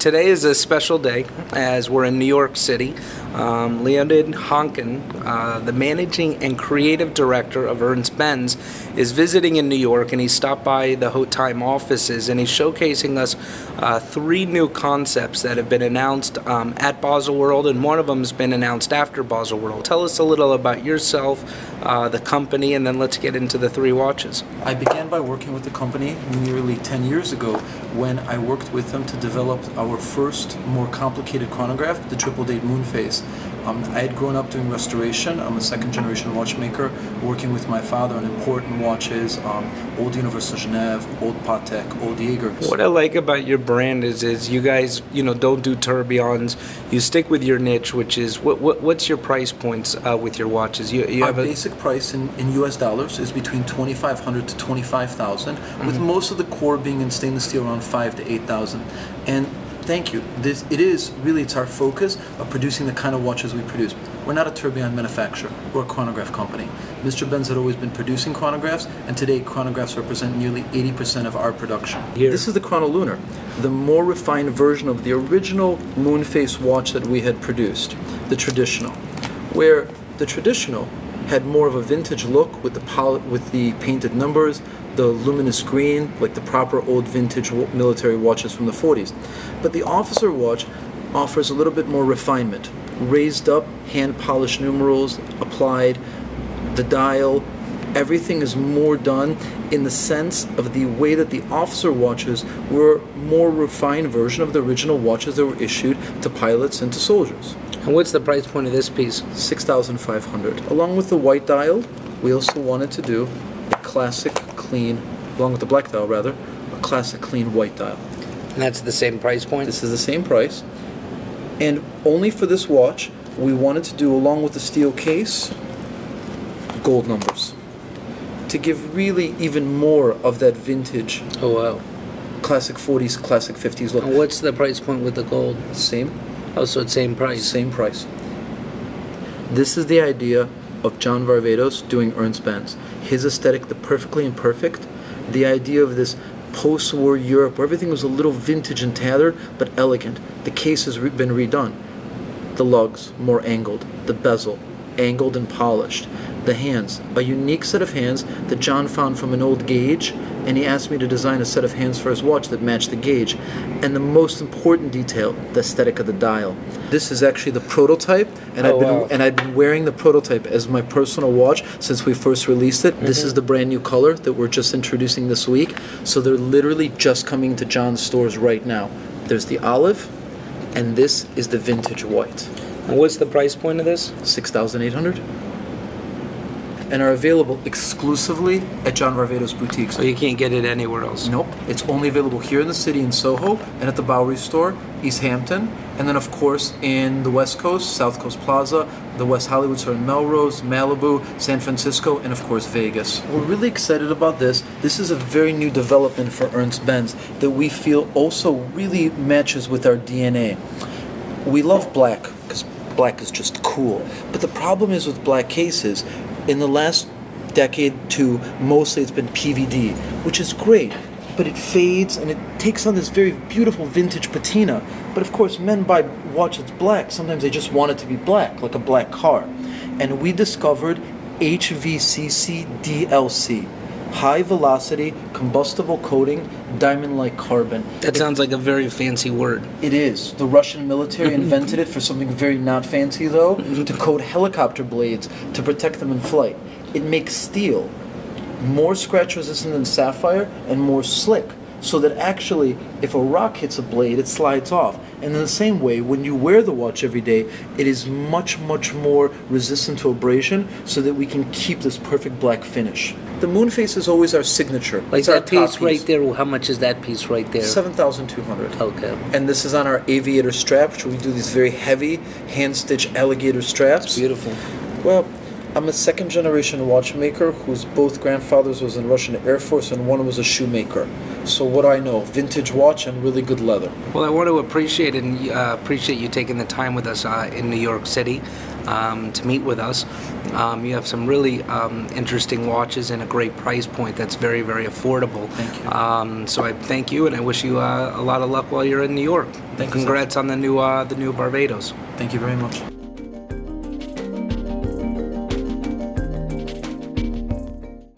Today is a special day as we're in New York City. Leonid Khankin, the managing and creative director of Ernst Benz, is visiting in New York, and he stopped by the Haute offices, and he's showcasing us three new concepts that have been announced at Basel World, and one of them has been announced after Basel World. Tell us a little about yourself, the company, and then let's get into the three watches. I began by working with the company nearly 10 years ago when I worked with them to develop our first, more complicated chronograph, the triple date moon phase. I had grown up doing restoration. I'm a second-generation watchmaker, working with my father on important watches, old Universal Genève, old Patek, old Jaeger. What I like about your brand is you guys, don't do tourbillons. You stick with your niche, which is what's your price points with your watches? You Our have basic price in US dollars is between $2,500 to $25,000, with most of the core being in stainless steel around $5,000 to $8,000. And thank you. It's our focus of producing the kind of watches we produce. We're not a tourbillon manufacturer. We're a chronograph company. Mr. Benz had always been producing chronographs, and today chronographs represent nearly 80% of our production. This is the Chronolunar, the more refined version of the original moon face watch that we had produced, the traditional, where the traditional had more of a vintage look with the painted numbers, the luminous green, like the proper old vintage military watches from the 40s. But the officer watch offers a little bit more refinement. Raised up, hand-polished numerals applied, the dial, everything is more done in the sense of the way that the officer watches were a more refined version of the original watches that were issued to pilots and to soldiers. And what's the price point of this piece? $6,500. Along with the white dial, we also wanted to do a classic clean, along with the black dial rather, a classic clean white dial. And that's the same price point? This is the same price. And only for this watch, we wanted to do, along with the steel case, gold numbers. To give really even more of that vintage. Oh wow. Classic 40s, classic 50s look. And what's the price point with the gold? Same. Oh, so it's same price? Same price. This is the idea of John Varvatos doing Ernst Benz. His aesthetic, the perfectly imperfect, the idea of this post-war Europe where everything was a little vintage and tattered but elegant. The case has been redone. The lugs, more angled. The bezel, angled and polished. The hands, a unique set of hands that John found from an old gauge, and he asked me to design a set of hands for his watch that matched the gauge. And the most important detail, the aesthetic of the dial. This is actually the prototype, and I've been wearing the prototype as my personal watch since we first released it. This is the brand new color that we're just introducing this week. So they're literally just coming to John's stores right now. There's the olive, and this is the vintage white. And what's the price point of this? $6,800. And are available exclusively at John Varvatos boutiques. So you can't get it anywhere else? Nope. It's only available here in the city in Soho and at the Bowery store, East Hampton, and then of course in the West Coast, South Coast Plaza, the West Hollywood store in Melrose, Malibu, San Francisco, and of course Vegas. We're really excited about this. This is a very new development for Ernst Benz that we feel also really matches with our DNA. We love black because black is just cool. But the problem is with black cases, in the last decade to mostly it's been PVD, which is great, but it fades and it takes on this very beautiful vintage patina. But of course, men buy watches black. Sometimes they just want it to be black, like a black car. And we discovered HVCC DLC, high velocity combustible coating diamond-like carbon. That sounds like a very fancy word. It is. The Russian military invented it for something very not fancy though, to coat helicopter blades to protect them in flight. It makes steel more scratch resistant than sapphire and more slick, so that actually if a rock hits a blade it slides off. And in the same way, when you wear the watch every day, it is much more resistant to abrasion, so that we can keep this perfect black finish. The moon face is always our signature. Like that piece right there, how much is that piece right there? $7,200. Okay. And this is on our aviator strap, which we do these very heavy hand-stitched alligator straps. It's beautiful. Well, I'm a second generation watchmaker whose both grandfathers was in Russian Air Force and one was a shoemaker. So what do I know? Vintage watch and really good leather. Well, I want to appreciate you taking the time with us in New York City to meet with us. You have some really interesting watches and a great price point that's very, very affordable. Thank you. So I thank you, and I wish you a lot of luck while you're in New York. Thank you. Congrats on the new Barbados. Thank you very much.